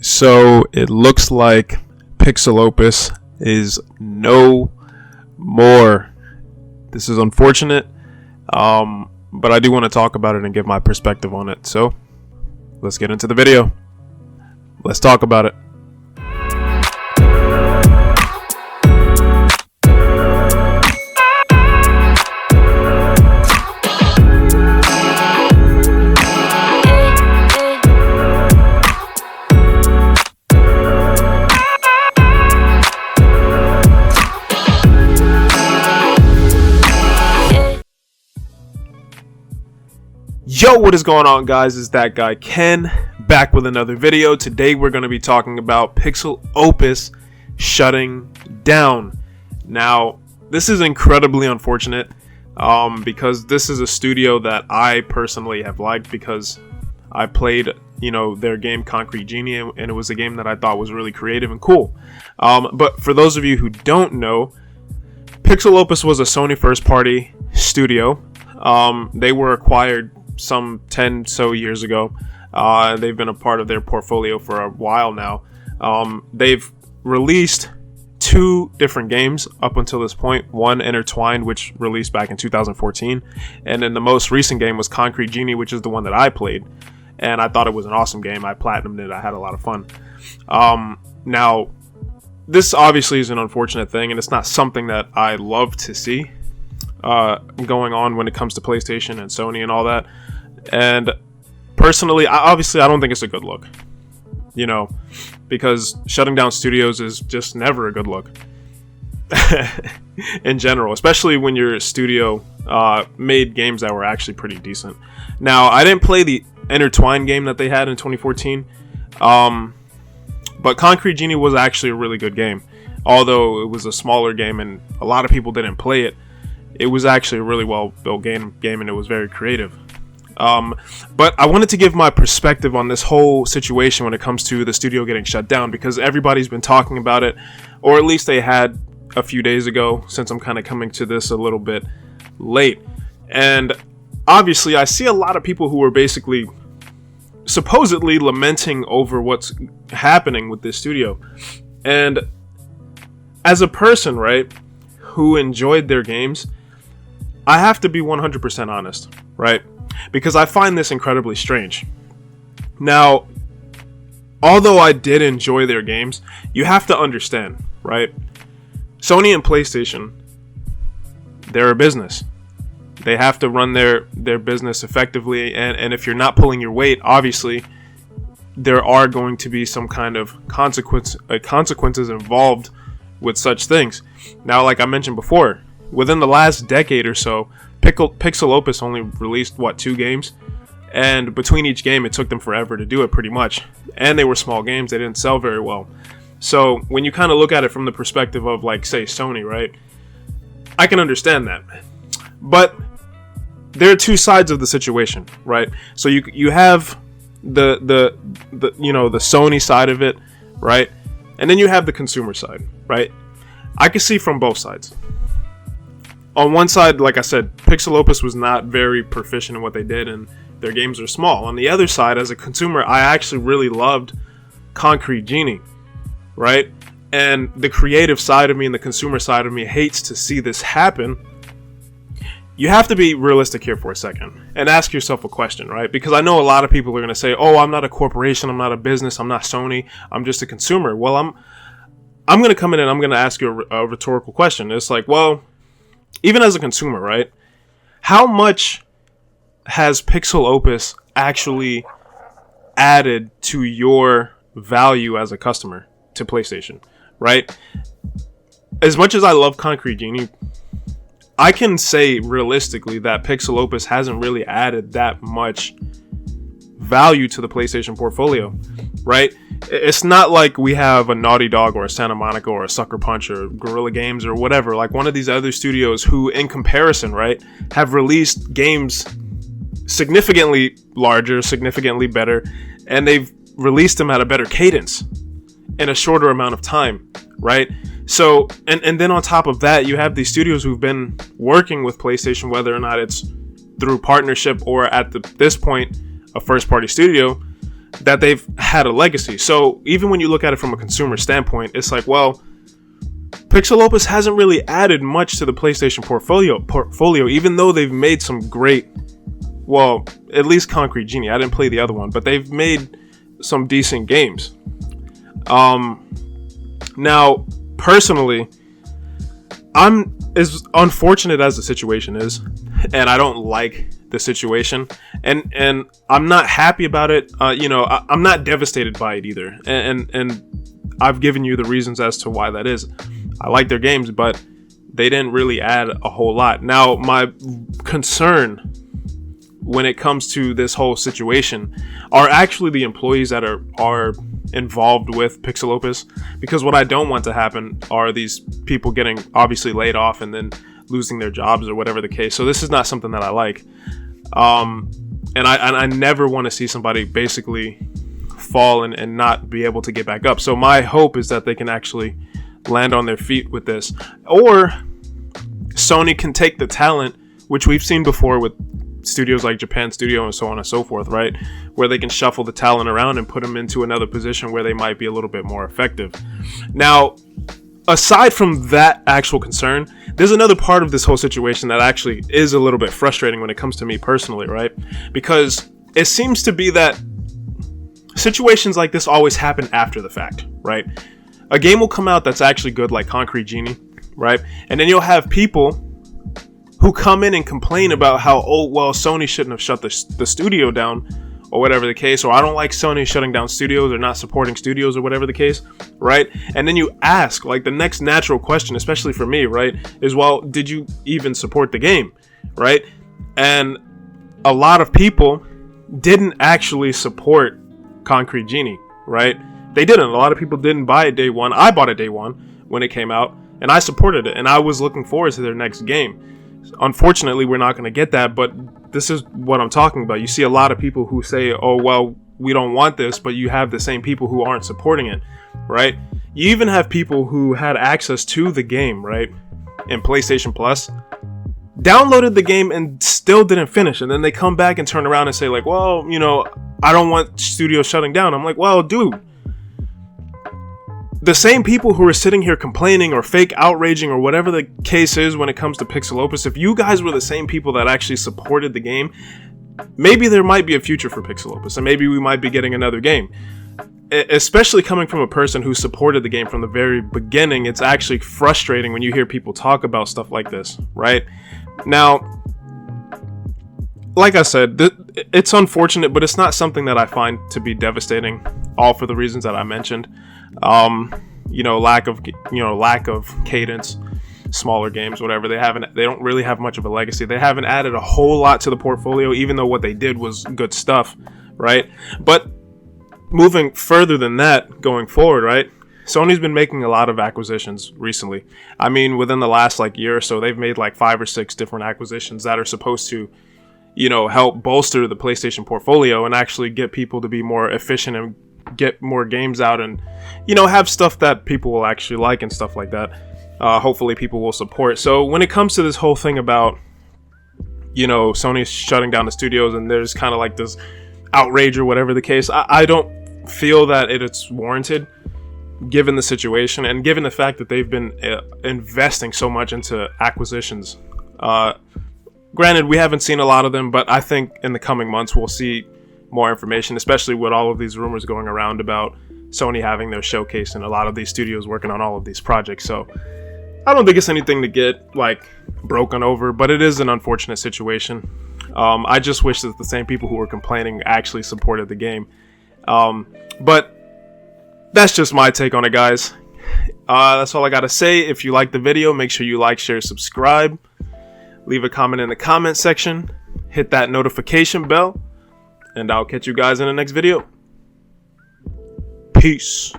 So it looks like Pixel Opus is no more. This is unfortunate, but I do want to talk about it and give my perspective on it. So let's get into the video. Let's talk about it. Yo, what is going on, guys? It's that guy Ken, back with another video. Today we're going to be talking about Pixel Opus shutting down. Now, this is incredibly unfortunate because this is a studio that I personally have liked because I played, their game Concrete Genie, and it was a game that I thought was really creative and cool. But for those of you who don't know, Pixel Opus was a Sony first-party studio. They were acquired some 10 so years ago. They've been a part of their portfolio for a while now. They've released two different games up until this point. One, Intertwined, which released back in 2014, and then the most recent game was Concrete Genie, which is the one that I played, and I thought it was an awesome game. I platinumed it. I had a lot of fun. Now, this obviously is an unfortunate thing, and it's not something that I love to see going on when it comes to PlayStation and Sony and all that. And personally, I don't think it's a good look, because shutting down studios is just never a good look in general, especially when your studio made games that were actually pretty decent. Now, I didn't play the Intertwined game that they had in 2014, but Concrete Genie was actually a really good game. Although it was a smaller game and a lot of people didn't play it, it was actually a really well built game and it was very creative. But I wanted to give my perspective on this whole situation when it comes to the studio getting shut down, because everybody's been talking about it, or at least they had a few days ago, since I'm kind of coming to this a little bit late. And obviously I see a lot of people who are basically supposedly lamenting over what's happening with this studio. And as a person, right, who enjoyed their games, I have to be 100% honest, right? Because I find this incredibly strange. Now, although I did enjoy their games, you have to understand, right? Sony and PlayStation, they're a business. They have to run their business effectively, and if you're not pulling your weight, obviously, there are going to be some kind of consequences involved with such things. Now, like I mentioned before, within the last decade or so, Pixel Opus only released, 2 games? And between each game, it took them forever to do it, pretty much. And they were small games. They didn't sell very well. So when you kind of look at it from the perspective of, say, Sony, right? I can understand that. But there are two sides of the situation, right? So you have the Sony side of it, right? And then you have the consumer side, right? I can see from both sides. On one side, like I said, Pixel Opus was not very proficient in what they did, and their games are small. On the other side, as a consumer, I actually really loved Concrete Genie, right? And the creative side of me and the consumer side of me hates to see this happen. You have to be realistic here for a second and ask yourself a question, right? Because I know a lot of people are going to say, oh, I'm not a corporation, I'm not a business, I'm not Sony, I'm just a consumer. Well, I'm going to come in and I'm going to ask you a rhetorical question. It's like, well, even as a consumer, right? How much has Pixel Opus actually added to your value as a customer to PlayStation, right? As much as I love Concrete Genie, I can say realistically that Pixel Opus hasn't really added that much value to the PlayStation portfolio, right? It's not like we have a Naughty Dog or a Santa Monica or a Sucker Punch or Guerrilla Games or whatever, like one of these other studios who, in comparison, right, have released games significantly larger, significantly better, and they've released them at a better cadence in a shorter amount of time, right? So, and then on top of that, you have these studios who've been working with PlayStation, whether or not it's through partnership or at this point, a first-party studio, that they've had a legacy. So even when you look at it from a consumer standpoint, it's like, well, Pixel Opus hasn't really added much to the PlayStation portfolio, even though they've made some great, well, at least Concrete Genie. I didn't play the other one, but they've made some decent games. Now, personally, I'm as unfortunate as the situation is, and I don't like the situation, and I'm not happy about it. I'm not devastated by it either, and I've given you the reasons as to why that is. I like their games, but they didn't really add a whole lot. Now, my concern when it comes to this whole situation are actually the employees that are involved with Pixel Opus, because what I don't want to happen are these people getting obviously laid off and then losing their jobs or whatever the case. So this is not something that I like, and I never want to see somebody basically fall and not be able to get back up. So my hope is that they can actually land on their feet with this, or Sony can take the talent, which we've seen before with studios like Japan Studio and so on and so forth, right? Where they can shuffle the talent around and put them into another position where they might be a little bit more effective. Now, aside from that actual concern, there's another part of this whole situation that actually is a little bit frustrating when it comes to me personally, right? Because it seems to be that situations like this always happen after the fact, right? A game will come out that's actually good, like Concrete Genie, right? And then you'll have people who come in and complain about how, oh, well, Sony shouldn't have shut the studio down, or whatever the case, or I don't like Sony shutting down studios or not supporting studios or whatever the case, right? And then you ask, like, the next natural question, especially for me, right, is, well, did you even support the game, right? And a lot of people didn't actually support Concrete Genie, right? They didn't. A lot of people didn't buy it day one. I bought it day one when it came out, and I supported it, and I was looking forward to their next game. Unfortunately, we're not going to get that, but this is what I'm talking about. You see a lot of people who say, oh, well, we don't want this, but you have the same people who aren't supporting it, right? You even have people who had access to the game, right, in PlayStation Plus, downloaded the game and still didn't finish, and then they come back and turn around and say, like, well, I don't want studios shutting down. I'm like, well, dude, the same people who are sitting here complaining or fake outraging or whatever the case is when it comes to Pixel Opus, if you guys were the same people that actually supported the game, maybe there might be a future for Pixel Opus, and maybe we might be getting another game. Especially coming from a person who supported the game from the very beginning, it's actually frustrating when you hear people talk about stuff like this, right? Now, like I said, it's unfortunate, but it's not something that I find to be devastating, all for the reasons that I mentioned. Lack of cadence, smaller games, whatever. They don't really have much of a legacy. They haven't added a whole lot to the portfolio, even though what they did was good stuff, right? But moving further than that, going forward, right? Sony's been making a lot of acquisitions recently. I mean, within the last year or so, they've made 5 or 6 different acquisitions that are supposed to, help bolster the PlayStation portfolio and actually get people to be more efficient and get more games out and, have stuff that people will actually like and stuff like that. Hopefully people will support. So when it comes to this whole thing about, Sony shutting down the studios and there's kind of this outrage or whatever the case, I don't feel that it's warranted given the situation and given the fact that they've been investing so much into acquisitions. Granted, we haven't seen a lot of them, but I think in the coming months we'll see more information, especially with all of these rumors going around about Sony having their showcase and a lot of these studios working on all of these projects. So I don't think it's anything to get broken over, but it is an unfortunate situation. I just wish that the same people who were complaining actually supported the game. But that's just my take on it, guys. That's all I gotta say. If you like the video, make sure you like, share, subscribe. Leave a comment in the comment section. Hit that notification bell. And I'll catch you guys in the next video. Peace.